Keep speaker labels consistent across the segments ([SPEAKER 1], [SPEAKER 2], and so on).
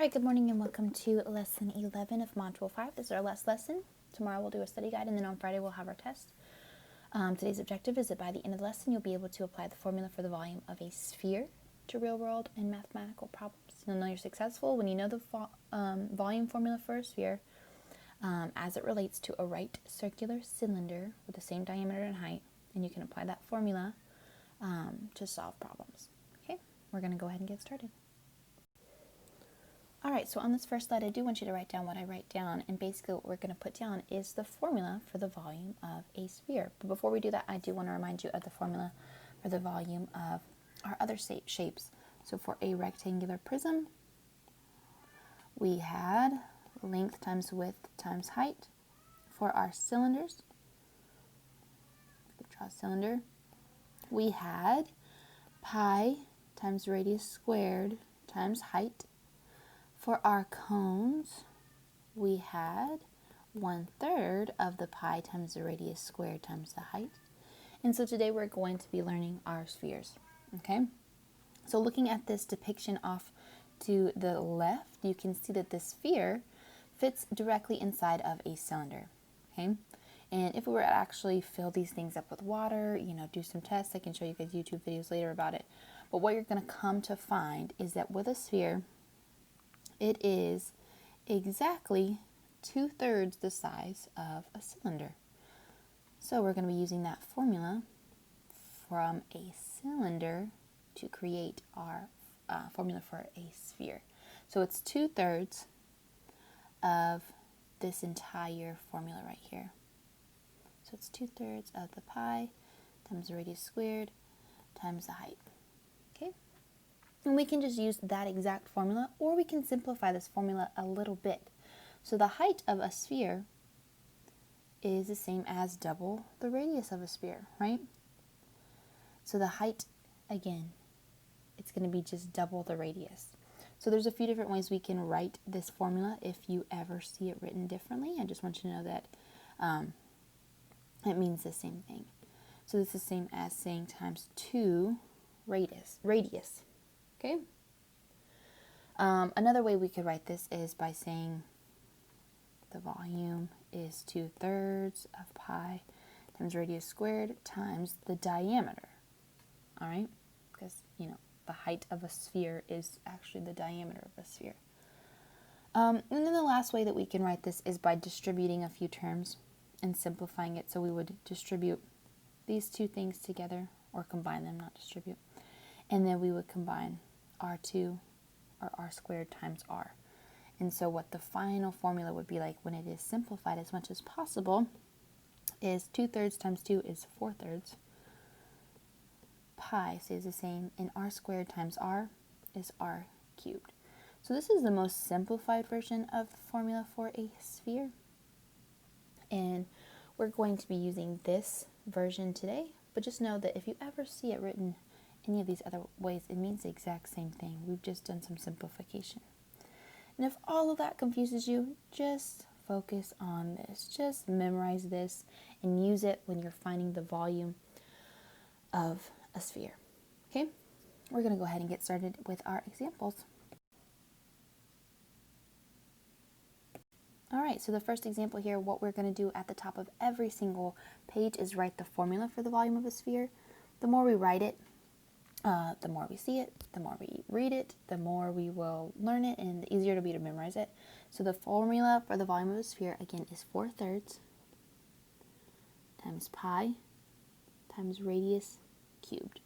[SPEAKER 1] Alright, good morning and welcome to lesson 11 of module 5. This is our last lesson. Tomorrow we'll do a study guide and then on Friday we'll have our test. Today's objective is that by the end of the lesson you'll be able to apply the formula for the volume of a sphere to real world and mathematical problems. You'll know you're successful when you know the volume formula for a sphere as it relates to a right circular cylinder with the same diameter and height, and you can apply that formula to solve problems. Okay, we're going to go ahead and get started. Alright, so on this first slide, I do want you to write down what I write down, and basically what we're going to put down is the formula for the volume of a sphere. But before we do that, I do want to remind you of the formula for the volume of our other shapes. So for a rectangular prism, we had length times width times height. For our cylinders, draw a cylinder, we had pi times radius squared times height. For our cones, we had 1/3 of the pi times the radius squared times the height. And so today we're going to be learning our spheres, okay? So looking at this depiction off to the left, you can see that this sphere fits directly inside of a cylinder, okay? And if we were to actually fill these things up with water, do some tests, I can show you guys YouTube videos later about it. But what you're going to come to find is that with a sphere, it is exactly 2/3 the size of a cylinder. So we're going to be using that formula from a cylinder to create our formula for a sphere. So it's 2/3 of this entire formula right here. So it's 2/3 of the pi times the radius squared times the height. Okay? And we can just use that exact formula, or we can simplify this formula a little bit. So the height of a sphere is the same as double the radius of a sphere, right? So the height, again, it's going to be just double the radius. So there's a few different ways we can write this formula if you ever see it written differently. I just want you to know that it means the same thing. So this is the same as saying times 2 radius. Okay? Another way we could write this is by saying the volume is 2/3 of pi times radius squared times the diameter. All right? Because, the height of a sphere is actually the diameter of a sphere. And then the last way that we can write this is by distributing a few terms and simplifying it. So we would distribute these two things together, or combine them, not distribute. And then we would combine r2 or r squared times r. And so what the final formula would be like when it is simplified as much as possible is 2/3 times 2 is 4/3. Pi stays the same, and r squared times r is r cubed. So this is the most simplified version of the formula for a sphere. And we're going to be using this version today, but just know that if you ever see it written any of these other ways, it means the exact same thing. We've just done some simplification. And if all of that confuses you, just focus on this. Just memorize this and use it when you're finding the volume of a sphere. Okay? We're going to go ahead and get started with our examples. Alright, so the first example here, what we're going to do at the top of every single page is write the formula for the volume of a sphere. The more we write it, the more we see it, the more we read it, the more we will learn it, and the easier it'll be to memorize it. So the formula for the volume of a sphere, again, is 4/3 times pi times radius cubed.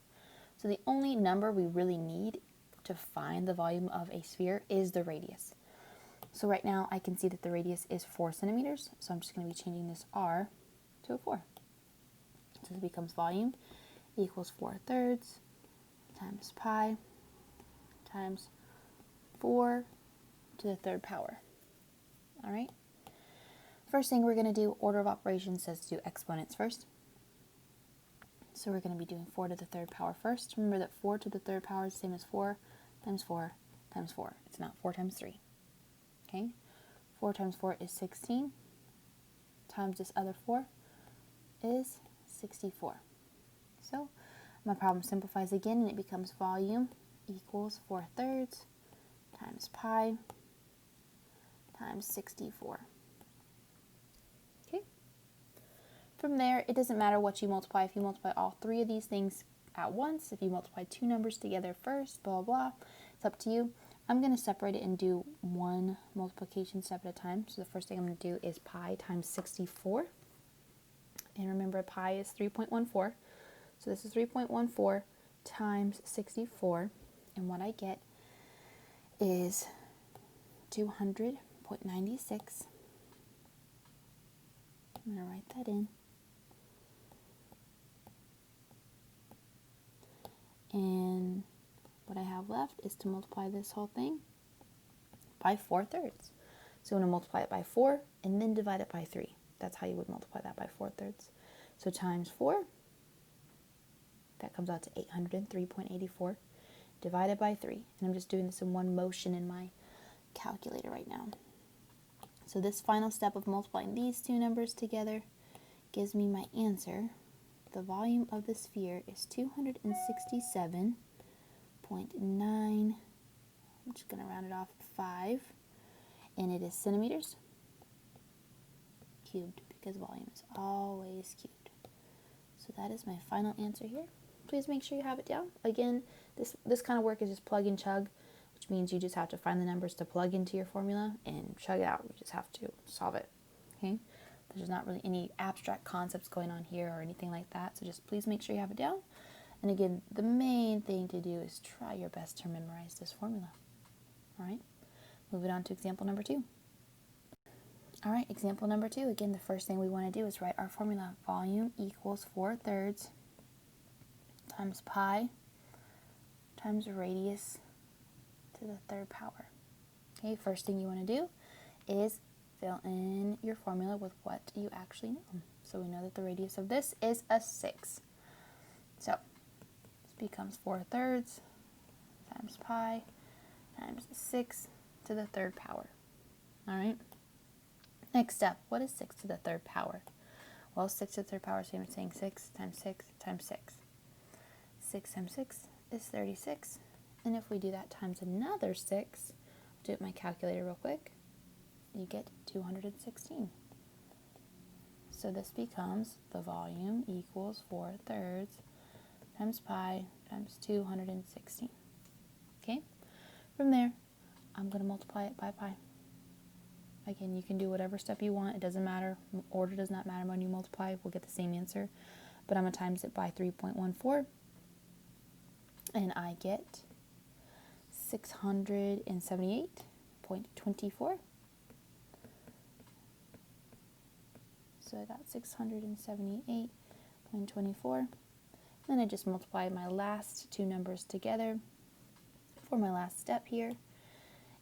[SPEAKER 1] So the only number we really need to find the volume of a sphere is the radius. So right now I can see that the radius is 4 centimeters, so I'm just going to be changing this r to a 4. So this becomes volume equals 4/3 times pi times 4 to the 3rd power. All right. First thing we're going to do, order of operations says to do exponents first. So we're going to be doing 4 to the 3rd power first. Remember that 4 to the 3rd power is the same as 4 times 4 times 4. It's not 4 times 3. Okay. 4 times 4 is 16. Times this other 4 is 64. So my problem simplifies again, and it becomes volume equals 4/3 times pi times 64. Okay. From there, it doesn't matter what you multiply. If you multiply all three of these things at once, if you multiply two numbers together first, blah, blah, blah, it's up to you. I'm going to separate it and do one multiplication step at a time. So the first thing I'm going to do is pi times 64. And remember, pi is 3.14. So this is 3.14 times 64. And what I get is 200.96. I'm going to write that in. And what I have left is to multiply this whole thing by 4/3. So I'm going to multiply it by 4 and then divide it by 3. That's how you would multiply that by 4/3. So times 4, that comes out to 803.84, divided by 3. And I'm just doing this in one motion in my calculator right now. So this final step of multiplying these two numbers together gives me my answer. The volume of the sphere is 267.9, I'm just going to round it off, 5, and it is centimeters cubed, because volume is always cubed. So that is my final answer here. Please make sure you have it down. Again, this kind of work is just plug and chug, which means you just have to find the numbers to plug into your formula and chug it out. You just have to solve it. Okay? There's not really any abstract concepts going on here or anything like that, so just please make sure you have it down. And again, the main thing to do is try your best to memorize this formula. All right? Moving on to example number 2. All right, example number 2. Again, the first thing we want to do is write our formula. Volume equals 4/3 times pi times radius to the third power. Okay, first thing you want to do is fill in your formula with what you actually know. So we know that the radius of this is a 6. So this becomes 4/3 times pi times 6 to the third power. All right. Next step, what is 6 to the third power? Well, 6 to the third power is same as saying 6 times 6 times 6. 6 times 6 is 36. And if we do that times another 6, I'll do it with my calculator real quick, you get 216. So this becomes the volume equals 4/3 times pi times 216. Okay? From there, I'm going to multiply it by pi. Again, you can do whatever step you want. It doesn't matter. Order does not matter when you multiply. We'll get the same answer. But I'm going to times it by 3.14. And I get 678.24. So I got 678.24. Then I just multiply my last two numbers together for my last step here.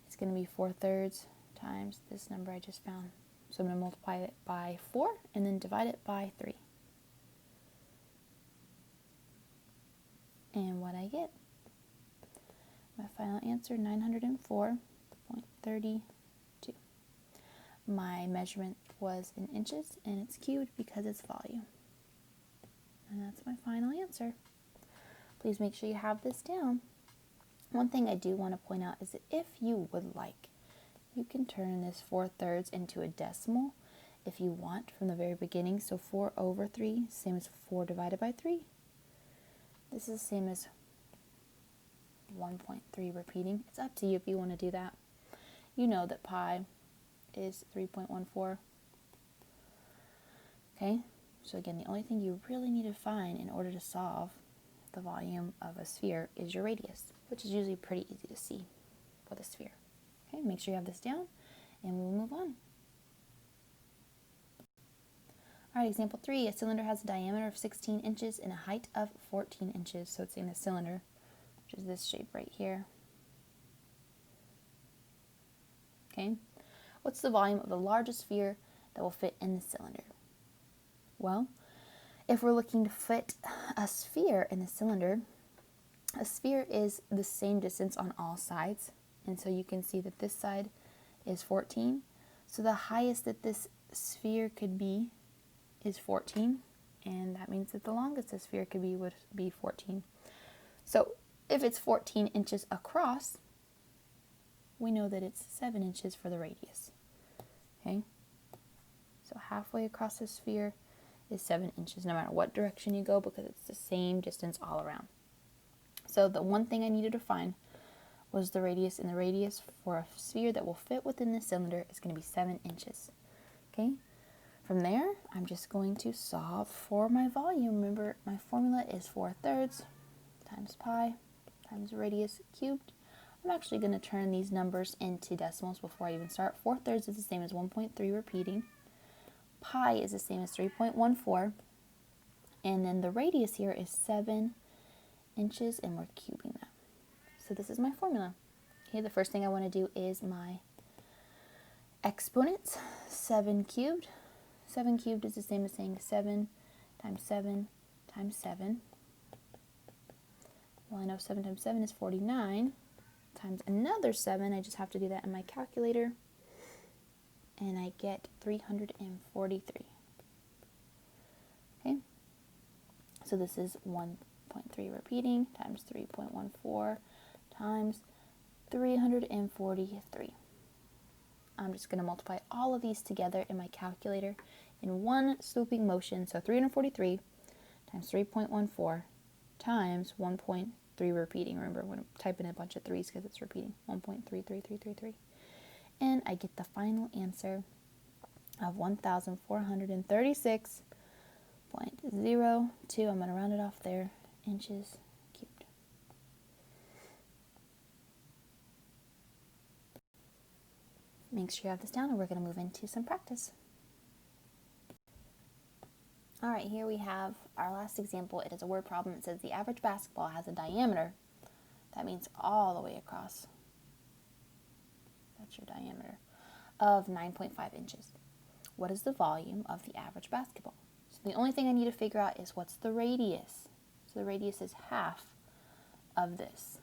[SPEAKER 1] It's going to be 4/3 times this number I just found. So I'm going to multiply it by 4 and then divide it by 3. And what I get? My final answer, 904.32. My measurement was in inches, and it's cubed because it's volume. And that's my final answer. Please make sure you have this down. One thing I do want to point out is that if you would like, you can turn this 4/3 into a decimal if you want from the very beginning. So 4/3, same as 4 divided by 3. This is the same as 1.3 repeating. It's up to you if you want to do that. You know that pi is 3.14. Okay, so again, the only thing you really need to find in order to solve the volume of a sphere is your radius, which is usually pretty easy to see with a sphere. Okay, make sure you have this down, and we'll move on. All right, example 3, a cylinder has a diameter of 16 inches and a height of 14 inches. So it's in a cylinder, which is this shape right here. Okay, what's the volume of the largest sphere that will fit in the cylinder? Well, if we're looking to fit a sphere in the cylinder, a sphere is the same distance on all sides. And so you can see that this side is 14. So the highest that this sphere could be is 14. And that means that the longest the sphere could be would be 14. So if it's 14 inches across, we know that it's 7 inches for the radius. okay? So halfway across the sphere is 7 inches, no matter what direction you go, because it's the same distance all around. So the one thing I needed to find was the radius, and the radius for a sphere that will fit within the cylinder is going to be 7 inches, okay? From there, I'm just going to solve for my volume. Remember, my formula is 4/3 times pi times radius cubed. I'm actually going to turn these numbers into decimals before I even start. 4/3 is the same as 1.3 repeating. Pi is the same as 3.14. And then the radius here is 7 inches, and we're cubing that. So this is my formula. Okay, the first thing I want to do is my exponents. 7 cubed. 7 cubed is the same as saying 7 times 7 times 7. Well, I know 7 times 7 is 49. Times another 7, I just have to do that in my calculator. And I get 343. Okay? So this is 1.3 repeating times 3.14 times 343. I'm just going to multiply all of these together in my calculator in one swooping motion. So 343 times 3.14 times 1.3 repeating. Remember, when I'm typing a bunch of threes because it's repeating. 1.33333. And I get the final answer of 1,436.02. I'm going to round it off there, inches cubed. Make sure you have this down, and we're going to move into some practice. All right, here we have our last example. It is a word problem. It says the average basketball has a diameter, that means all the way across, that's your diameter, of 9.5 inches. What is the volume of the average basketball? So the only thing I need to figure out is what's the radius. So the radius is half of this.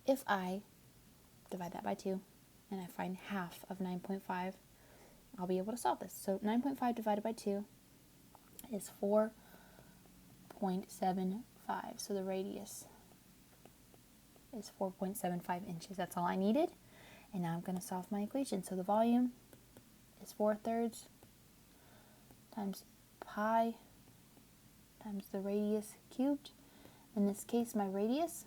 [SPEAKER 1] If I divide that by 2 and I find half of 9.5, I'll be able to solve this. So 9.5 divided by 2 is 4.75. So the radius is 4.75 inches. That's all I needed. And now I'm going to solve my equation. So the volume is 4/3 times pi times the radius cubed. In this case, my radius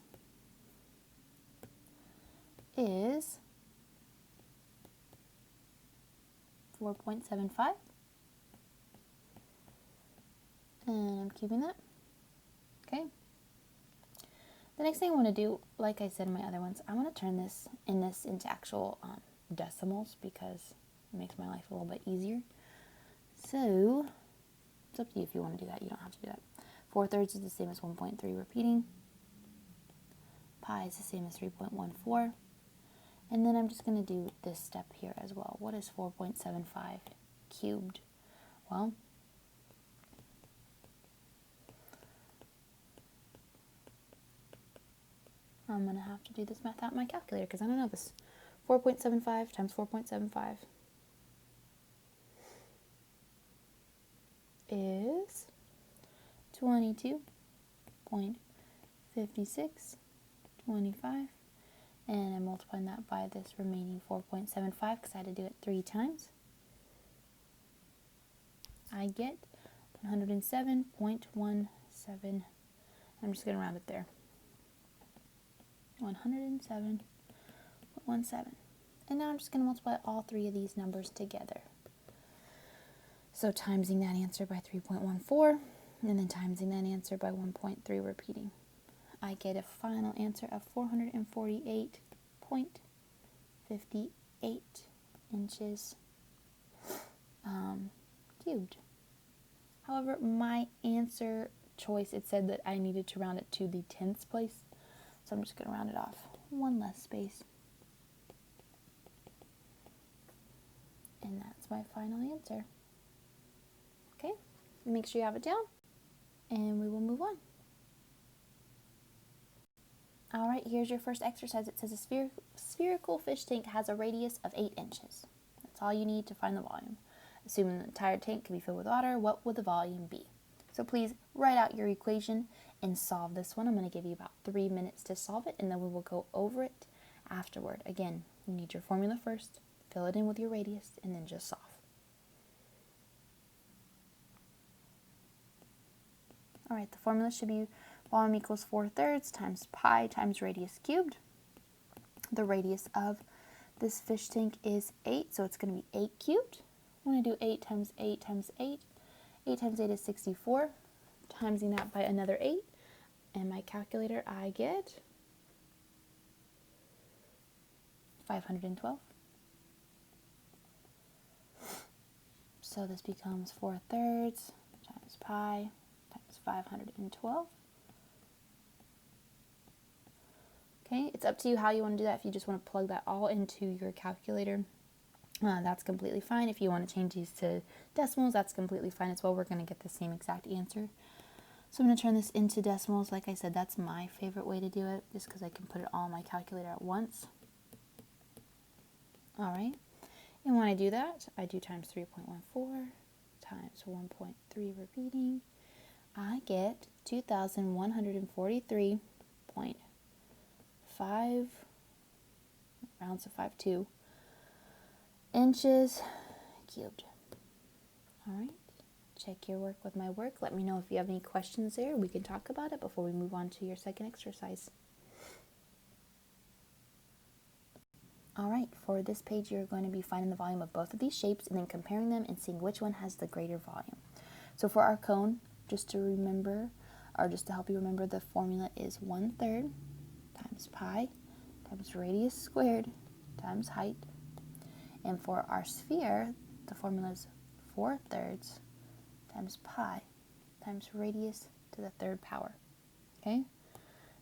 [SPEAKER 1] is 4.75. And I'm cubing that. Okay. The next thing I want to do, like I said in my other ones, I want to turn this into actual decimals, because it makes my life a little bit easier. So it's up to you if you want to do that. You don't have to do that. 4/3 is the same as 1.3 repeating. Pi is the same as 3.14. And then I'm just going to do this step here as well. What is 4.75 cubed? Well, I'm going to have to do this math out in my calculator because I don't know this. 4.75 times 4.75 is 22.5625. And I'm multiplying that by this remaining 4.75 because I had to do it 3 times. I get 107.17. I'm just going to round it there. 107.17. And now I'm just going to multiply all 3 of these numbers together. So timesing that answer by 3.14, and then timesing that answer by 1.3 repeating. I get a final answer of 448.58 inches cubed. However, my answer choice, it said that I needed to round it to the 10th place. So I'm just going to round it off. One less space. And that's my final answer. Okay, make sure you have it down, and we will move on. All right, here's your first exercise. It says a spherical fish tank has a radius of 8 inches. That's all you need to find the volume. Assuming the entire tank can be filled with water, what would the volume be? So please write out your equation and solve this one. I'm going to give you about 3 minutes to solve it, and then we will go over it afterward. Again, you need your formula first, fill it in with your radius, and then just solve. All right, the formula should be volume equals 4/3 times pi times radius cubed. The radius of this fish tank is 8, so it's going to be 8 cubed. I'm going to do 8 times 8 times 8. 8 times 8 is 64. Timesing that by another 8. And my calculator, I get 512. So this becomes 4/3 times pi times 512. Okay, it's up to you how you want to do that. If you just want to plug that all into your calculator, that's completely fine. If you want to change these to decimals, that's completely fine as well. We're going to get the same exact answer. So I'm going to turn this into decimals. Like I said, that's my favorite way to do it, just because I can put it all in my calculator at once. All right, and when I do that, I do times 3.14 times 1.3 repeating. I get 2,143.5, rounds to 5.2 inches cubed. All right, check your work with my work. Let me know if you have any questions there. We can talk about it before we move on to your second exercise. All right, for this page, you're going to be finding the volume of both of these shapes and then comparing them and seeing which one has the greater volume. So for our cone, just to remember, or just to help you remember, the formula is 1/3 times pi times radius squared times height. And for our sphere, the formula is 4/3 times pi times radius to the third power. Okay?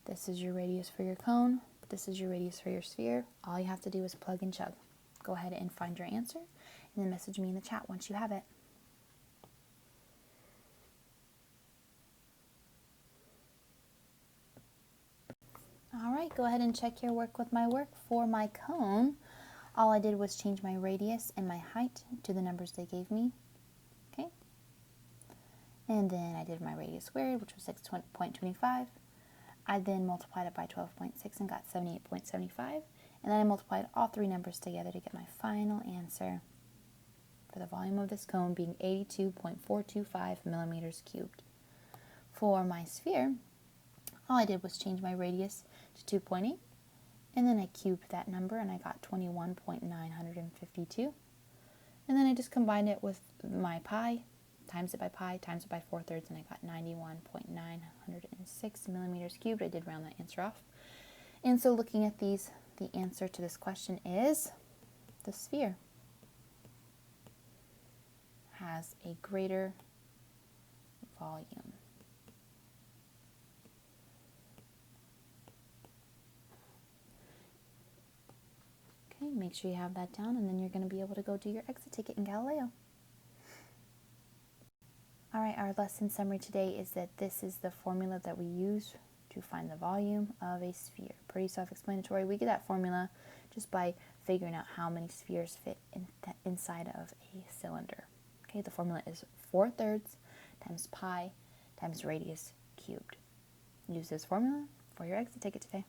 [SPEAKER 1] This is your radius for your cone. This is your radius for your sphere. All you have to do is plug and chug. Go ahead and find your answer, and then message me in the chat once you have it. All right, go ahead and check your work with my work. For my cone, all I did was change my radius and my height to the numbers they gave me. Okay? And then I did my radius squared, which was 6.25. I then multiplied it by 12.6 and got 78.75. And then I multiplied all three numbers together to get my final answer for the volume of this cone being 82.425 millimeters cubed. For my sphere, all I did was change my radius to 2.8, and then I cubed that number and I got 21.952. And then I just combined it with my pi, times it by pi, times it by 4/3, and I got 91.906 millimeters cubed. I did round that answer off. And so looking at these, the answer to this question is the sphere has a greater volume. Okay, make sure you have that down, and then you're going to be able to go do your exit ticket in Galileo. All right, our lesson summary today is that this is the formula that we use to find the volume of a sphere. Pretty self-explanatory. We get that formula just by figuring out how many spheres fit inside of a cylinder. Okay, the formula is 4/3 times pi times radius cubed. Use this formula for your exit ticket today.